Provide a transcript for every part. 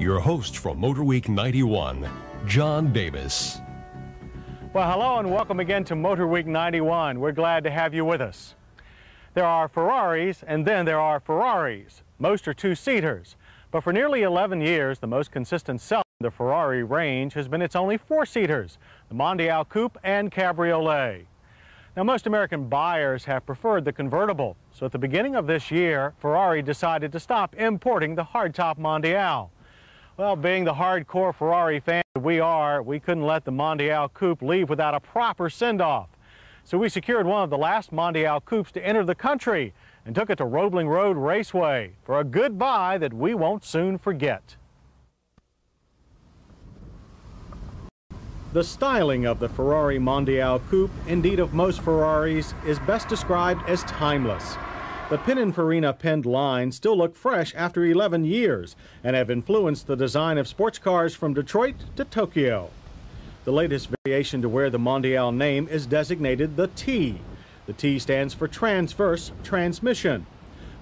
your host from Motorweek 91, John Davis. Well, hello and welcome again to Motorweek 91. We're glad to have you with us. There are Ferraris and then there are Ferraris. Most are two-seaters, but for nearly 11 years, the most consistent seller in the Ferrari range has been its only four-seaters, the Mondial Coupe and Cabriolet. Now, most American buyers have preferred the convertible, so at the beginning of this year, Ferrari decided to stop importing the hardtop Mondial. Well, being the hardcore Ferrari fan that we are, we couldn't let the Mondial Coupe leave without a proper send-off. So we secured one of the last Mondial Coupes to enter the country and took it to Roebling Road Raceway for a goodbye that we won't soon forget. The styling of the Ferrari Mondial Coupe, indeed of most Ferraris, is best described as timeless. The Pininfarina penned lines still look fresh after 11 years and have influenced the design of sports cars from Detroit to Tokyo. The latest variation to wear the Mondial name is designated the T. The T stands for transverse transmission.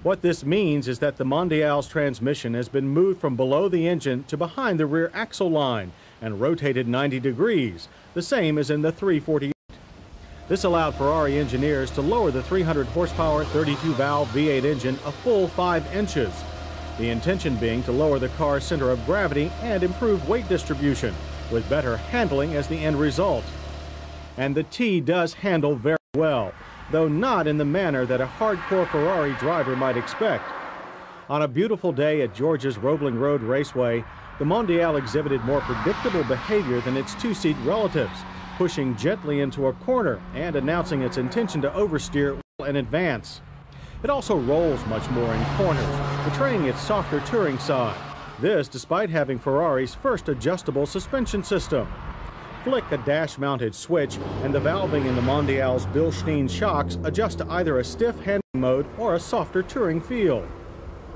What this means is that the Mondial's transmission has been moved from below the engine to behind the rear axle line and rotated 90 degrees, the same as in the 348. This allowed Ferrari engineers to lower the 300 horsepower 32-valve V8 engine a full 5 inches. The intention being to lower the car's center of gravity and improve weight distribution, with better handling as the end result. And the T does handle very well, though not in the manner that a hardcore Ferrari driver might expect. On a beautiful day at Georgia's Roebling Road Raceway, the Mondial exhibited more predictable behavior than its two-seat relatives, pushing gently into a corner and announcing its intention to oversteer well in advance. It also rolls much more in corners, betraying its softer touring side. This despite having Ferrari's first adjustable suspension system. Flick a dash-mounted switch and the valving in the Mondial's Bilstein shocks adjust to either a stiff handling mode or a softer touring feel.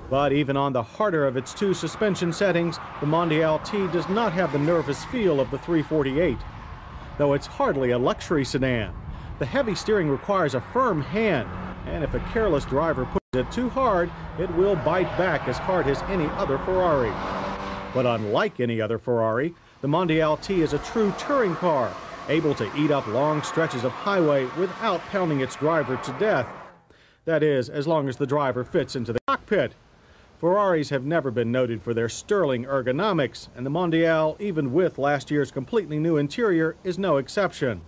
But even on the harder of its two suspension settings, the Mondial T does not have the nervous feel of the 348. Though it's hardly a luxury sedan, the heavy steering requires a firm hand, and if a careless driver pushes it too hard, it will bite back as hard as any other Ferrari. But unlike any other Ferrari, the Mondial T is a true touring car, able to eat up long stretches of highway without pounding its driver to death. That is, as long as the driver fits into the cockpit. Ferraris have never been noted for their sterling ergonomics, and the Mondial, even with last year's completely new interior, is no exception.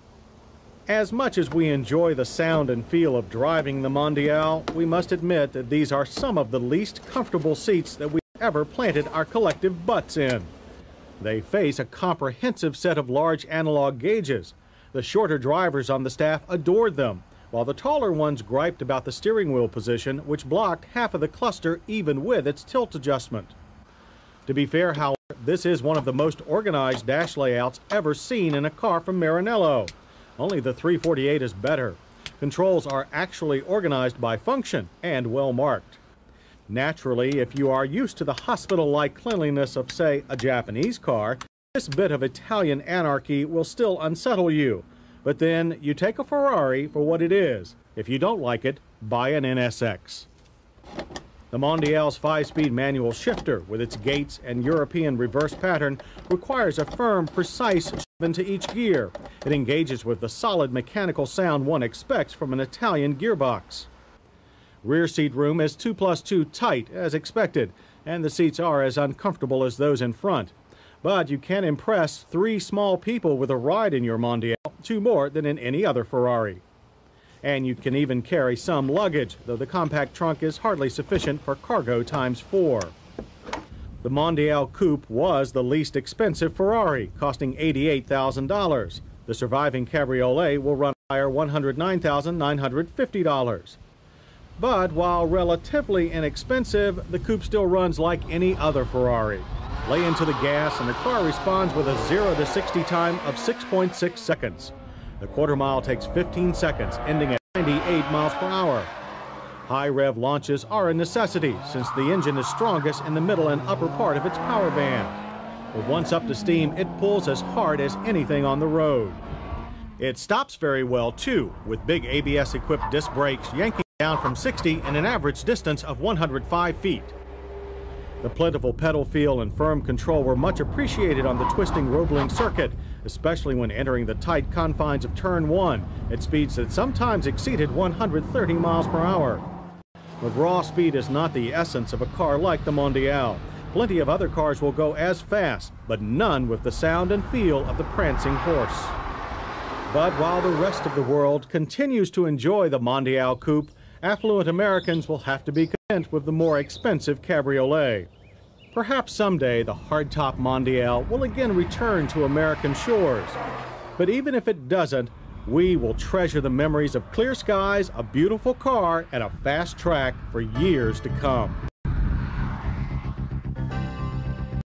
As much as we enjoy the sound and feel of driving the Mondial, we must admit that these are some of the least comfortable seats that we've ever planted our collective butts in. They face a comprehensive set of large analog gauges. The shorter drivers on the staff adored them, while the taller ones griped about the steering wheel position, which blocked half of the cluster even with its tilt adjustment. To be fair, however, this is one of the most organized dash layouts ever seen in a car from Maranello. Only the 348 is better. Controls are actually organized by function and well marked. Naturally, if you are used to the hospital-like cleanliness of, say, a Japanese car, this bit of Italian anarchy will still unsettle you. But then you take a Ferrari for what it is. If you don't like it, buy an NSX. The Mondial's 5-speed manual shifter, with its gates and European reverse pattern, requires a firm, precise shove into each gear. It engages with the solid mechanical sound one expects from an Italian gearbox. Rear seat room is 2+2 tight, as expected, and the seats are as uncomfortable as those in front. But you can impress 3 small people with a ride in your Mondial, 2 more than in any other Ferrari. And you can even carry some luggage, though the compact trunk is hardly sufficient for cargo ×4. The Mondial Coupe was the least expensive Ferrari, costing $88,000. The surviving Cabriolet will run a higher $109,950. But while relatively inexpensive, the Coupe still runs like any other Ferrari. Lay into the gas and the car responds with a 0 to 60 time of 6.6 seconds. The quarter mile takes 15 seconds, ending at 98 miles per hour. High rev launches are a necessity since the engine is strongest in the middle and upper part of its power band. But once up to steam, it pulls as hard as anything on the road. It stops very well too, with big ABS-equipped disc brakes yanking down from 60 in an average distance of 105 feet. The plentiful pedal feel and firm control were much appreciated on the twisting Roebling circuit, especially when entering the tight confines of Turn 1 at speeds that sometimes exceeded 130 miles per hour. But raw speed is not the essence of a car like the Mondial. Plenty of other cars will go as fast, but none with the sound and feel of the prancing horse. But while the rest of the world continues to enjoy the Mondial coupe, affluent Americans will have to be content with the more expensive cabriolet. Perhaps someday the hardtop Mondial will again return to American shores. But even if it doesn't, we will treasure the memories of clear skies, a beautiful car, and a fast track for years to come.